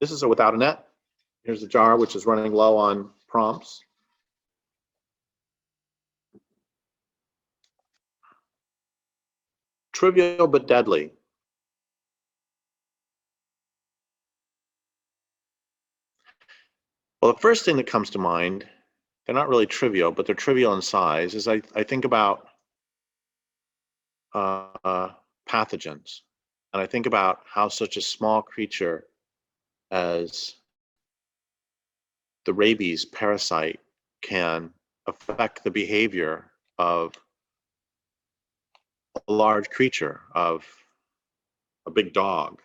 This is a without a net. Here's the jar, which is running low on prompts. Trivial but deadly. Well, the first thing that comes to mind, they're not really trivial, but they're trivial in size, is I think about pathogens. And I think about how such a small creature as the rabies parasite can affect the behavior of a large creature, of a big dog.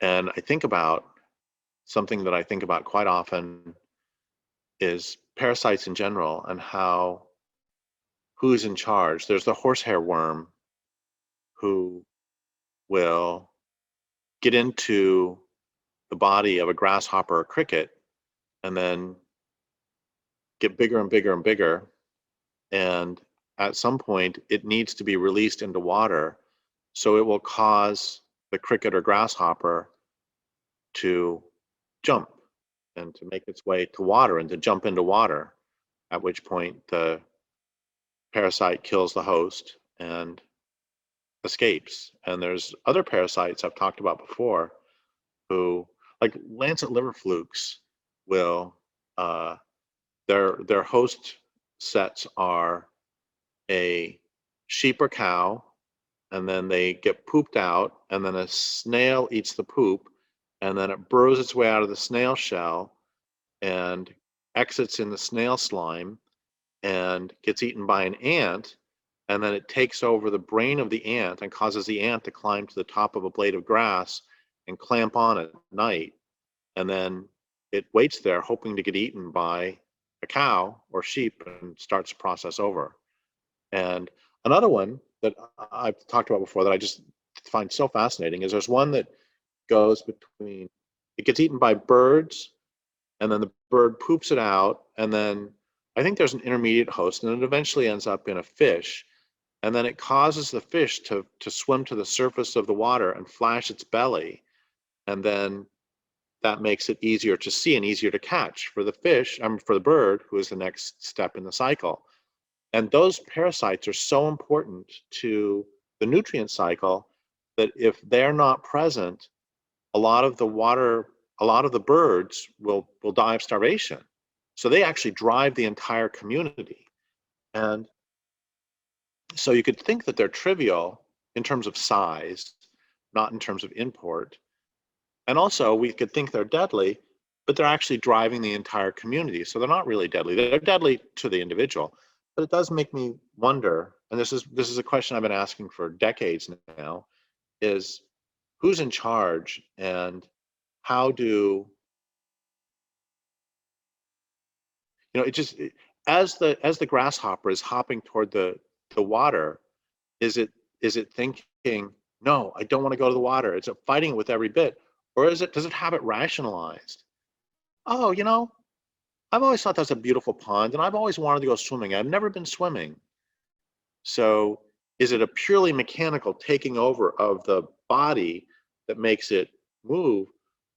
And I think about something that I think about quite often is parasites in general and how who's in charge. There's the horsehair worm who will get into the body of a grasshopper or cricket and then get bigger and bigger and bigger. And at some point, it needs to be released into water. So it will cause the cricket or grasshopper to jump and to make its way to water and to jump into water, at which point the parasite kills the host and escapes. And there's other parasites I've talked about before who, like lancet liver flukes, will their host sets are a sheep or cow, and then they get pooped out, and then a snail eats the poop, and then it burrows its way out of the snail shell and exits in the snail slime and gets eaten by an ant, and then it takes over the brain of the ant and causes the ant to climb to the top of a blade of grass and clamp on at night, and then it waits there hoping to get eaten by a cow or sheep and starts the process over. And another one that I've talked about before that I just find so fascinating is there's one that goes between, it gets eaten by birds, and then the bird poops it out, and then I think there's an intermediate host, and it eventually ends up in a fish, and then it causes the fish to swim to the surface of the water and flash its belly, and then that makes it easier to see and easier to catch for the fish, for the bird, who is the next step in the cycle. And those parasites are so important to the nutrient cycle that if they're not present, a lot of the birds will die of starvation. So they actually drive the entire community. And so you could think that they're trivial in terms of size, not in terms of import. And also we could think they're deadly, but they're actually driving the entire community. So they're not really deadly. They're deadly to the individual. But it does make me wonder, and this is a question I've been asking for decades now, is who's in charge, and how do, it just, as the grasshopper is hopping toward the water, is it thinking, no, I don't want to go to the water? Is it fighting with every bit? Or does it have it rationalized? Oh, I've always thought that's a beautiful pond, and I've always wanted to go swimming. I've never been swimming. So is it a purely mechanical taking over of the body that makes it move,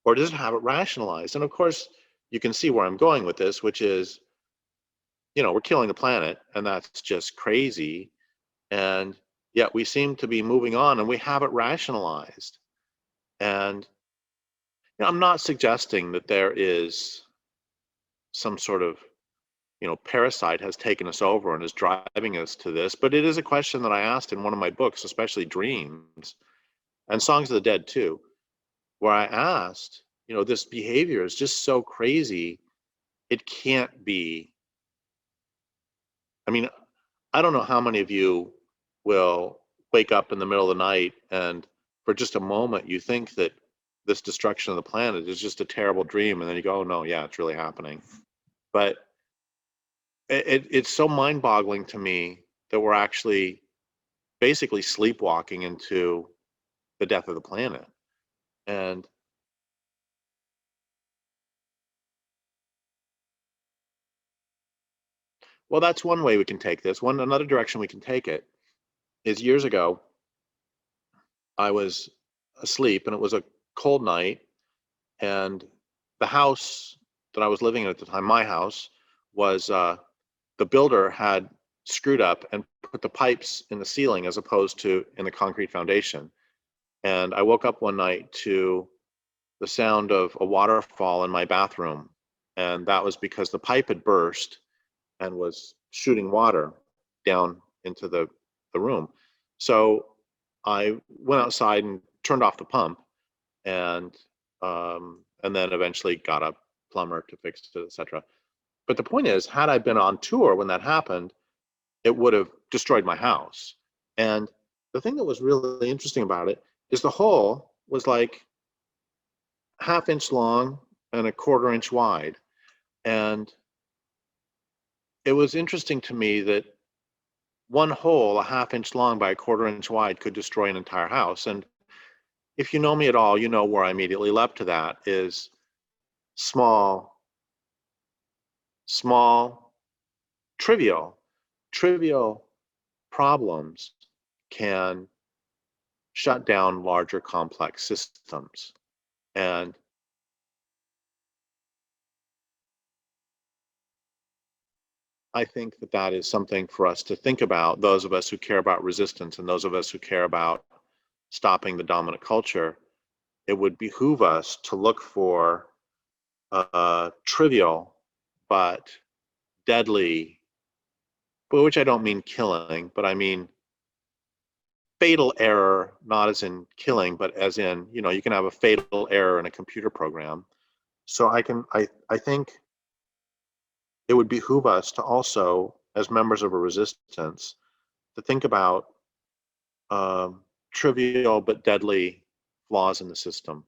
or does it have it rationalized? And of course, you can see where I'm going with this, which is, we're killing the planet, and that's just crazy. And yet we seem to be moving on, and we have it rationalized. And I'm not suggesting that there is some sort of parasite has taken us over and is driving us to this, but it is a question that I asked in one of my books, especially Dreams and Songs of the Dead too, where I asked, this behavior is just so crazy, it can't be. I mean, I don't know how many of you will wake up in the middle of the night and for just a moment you think that this destruction of the planet is just a terrible dream, and then you go, oh no, yeah, it's really happening. But it's so mind-boggling to me that we're actually basically sleepwalking into the death of the planet. And well, that's one way we can take this. Another direction we can take it is, years ago, I was asleep and it was a cold night, And the house that I was living in at the time, my house, was the builder had screwed up and put the pipes in the ceiling as opposed to in the concrete foundation. And I woke up one night to the sound of a waterfall in my bathroom. And that was because the pipe had burst and was shooting water down into the room. So I went outside and turned off the pump, and then eventually got a plumber to fix it, etc. But the point is, had I been on tour when that happened, it would have destroyed my house. And the thing that was really interesting about it is the hole was like ½ inch long and ¼ inch wide. And it was interesting to me that one hole, a ½ inch long by ¼ inch wide, could destroy an entire house. And if you know me at all, you know where I immediately leapt to that is small, trivial problems can shut down larger complex systems. And I think that that is something for us to think about, those of us who care about resistance and those of us who care about stopping the dominant culture. It would behoove us to look for trivial but deadly, by which I don't mean killing, but I mean fatal error, not as in killing, but as in, you can have a fatal error in a computer program. So I think it would behoove us to also, as members of a resistance, to think about trivial but deadly flaws in the system.